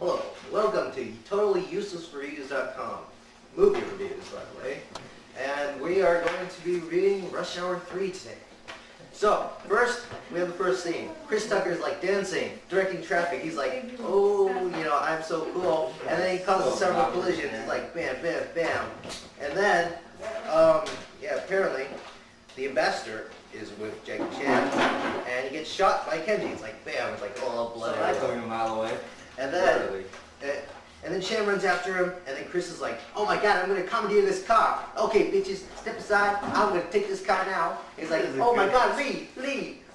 Hello, welcome to TotallyUselessReviews.com, movie reviews, by the way. And we are going to be reviewing Rush Hour 3 today. So, first, we have the first scene. Chris Tucker's like dancing, directing traffic. He's like, oh, I'm so cool. And then he causes several collisions. He's like, bam, bam, bam. And then, apparently, the ambassador is with Jackie Chan, and he gets shot by Kenji. It's like, bam, it's like, oh, blood. That's going a mile away. And then Chan runs after him, and then Chris is like, oh my god, I'm going to commandeer this car. Okay, bitches, step aside. I'm going to take this car now. He's like, oh my god, Lee,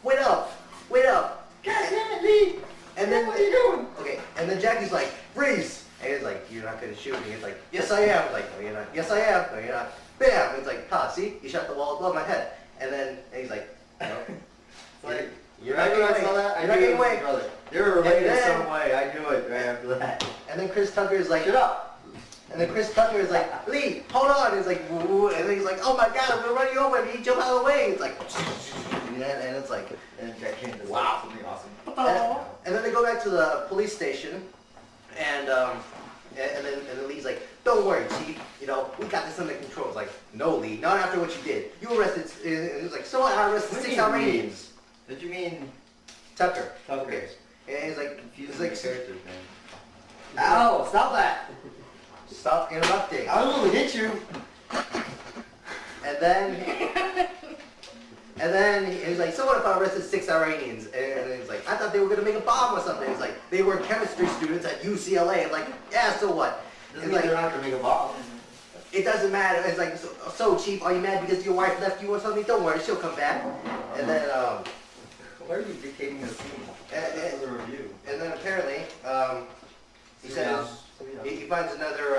wait up. God damn it, Lee! And then, what are you doing? Okay, and then Jackie's like, freeze. And he's like, you're not going to shoot me. He's like, yes I am. Like, no you're not. Yes I am. No you're not. Bam! It's like, see? You shot the wall above my head. And then he's like, no. It's like, you're not getting away. You're not getting away. They were related in some way. I knew it right after that. And then Chris Tucker is like, shut up. And then Chris Tucker is like, Lee, hold on. He's like, woo. And then he's like, oh my god, I'm gonna run you over. And he jump out of the way. It's like, and it's like, And Jack King does wow, something awesome. And then they go back to the police station, and then Lee's like, don't worry, Chief. We got this under control. It's like, no, Lee, not after what you did. You arrested. And he was like, so what? I arrested 6 Iranians. Did you mean Tucker? Tucker? And he's like, characters, man. Ow! Stop that! Stop interrupting. I was going to hit you. And then he's like, so what if I arrested 6 Iranians? And he's like, I thought they were going to make a bomb or something. He's like, they were chemistry students at UCLA. I'm like, yeah, so what? Doesn't mean they're not going to make a bomb. It doesn't matter. It's like, so Chief, are you mad because your wife left you or something? Don't worry, she'll come back. And then, why are you dictating the scene? This is a review. And then apparently, he says, he finds another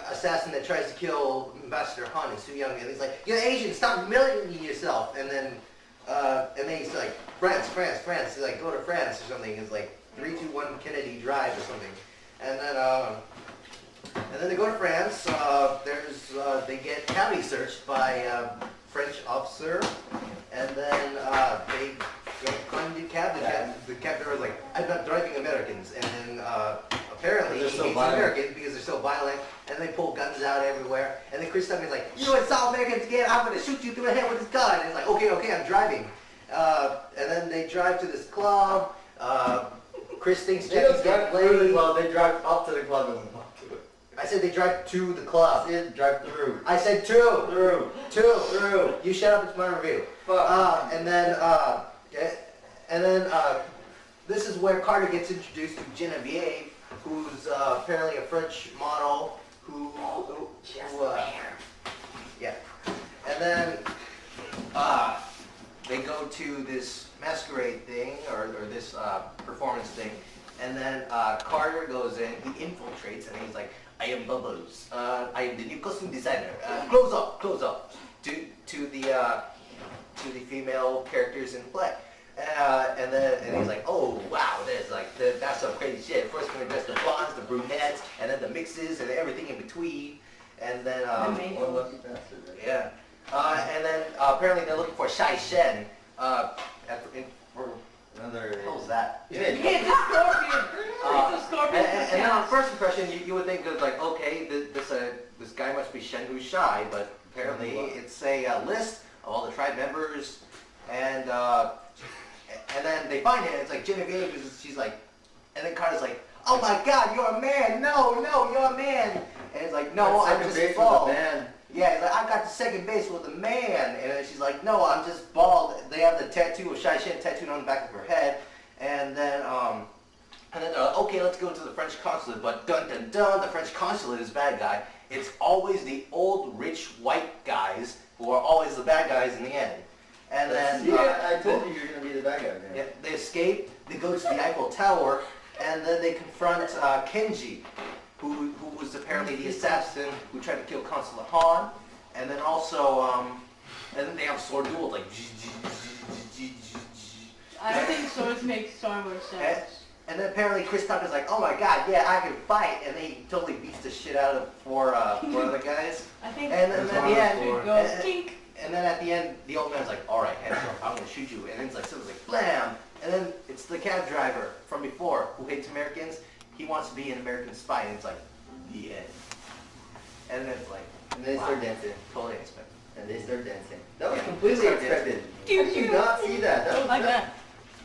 assassin that tries to kill Ambassador Han and Su Young, and he's like, you're Asian, stop humiliating yourself. And then he's like, France. He's like, go to France or something. It's like 321 Kennedy Drive or something. And then they go to France. They get cavity searched by a French officer, and then they climb the cab. The cab driver is like, I'm not driving Americans. And then apparently he hates Americans because they're so violent, and they pull guns out everywhere. And then Chris Tucker's like, you insult Americans again, I'm going to shoot you through the head with this gun. And he's like, okay, I'm driving. And then they drive to this club. Chris thinks Jackie's getting laid. Well, they drive up to the club and walk to it. I said they drive to the club. I said drive through. I said two. Through. You shut up, it's my review. And then this is where Carter gets introduced to Genevieve, who's apparently a French model yeah. And then they go to this masquerade thing, or this performance thing, and then Carter goes in, he infiltrates, and he's like, I am Bubbles, I am the new costume designer, close up, to the female characters in play. And he's like, oh wow, that's some crazy shit. First we're gonna dress the blondes, the brunettes, and then the mixes, and everything in between. And then one lucky bastard, right? yeah. And then apparently they're looking for Shai Shen. Another. What was that? It's a scorpion. And then on first impression, you would think it was like, okay, this guy must be Shen who's shy, but apparently it's a list of all the tribe members, and then they find it, and it's like Genevieve, she's like, and then Carter's like, oh my god, you're a man, no, you're a man, and it's like, no, I'm just bald. Yeah, he's like, I got the second base with a man, and then she's like, no, I'm just bald. They have the tattoo of Shai Shen tattooed on the back of her head, and then okay, let's go to the French consulate, but dun dun dun, the French consulate is bad guy. It's always the old rich white guys who are always the bad guys in the end. And then I told you you're gonna be the bad guy, man. Yeah, they escape. They go to the Eiffel Tower, and then they confront Kenji, who was apparently the assassin who tried to kill Consulate Han, and then also and then they have a sword duel like. I think swords make Star Wars sense. And then apparently Chris Tucker's like, oh my god, yeah, I can fight, and then he totally beats the shit out of four other guys. I think. And then at the end, and then at the end, the old man's like, all right, hands up, I'm gonna shoot you. And then it's like, someone's like, blam, and then it's the cab driver from before who hates Americans. he wants to be an American spy, and it's like, the end. And then it's like, And they start dancing. totally unexpected. And they start dancing. That was Yeah, completely they start expected. dancing. How did you not see that? That was Like that.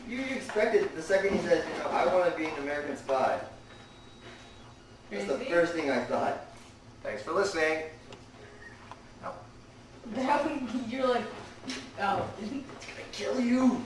You expected the second he says, I want to be an American spy. That's the Crazy. first thing I thought. Thanks for listening. No. That one, you're like, oh. It's gonna kill you.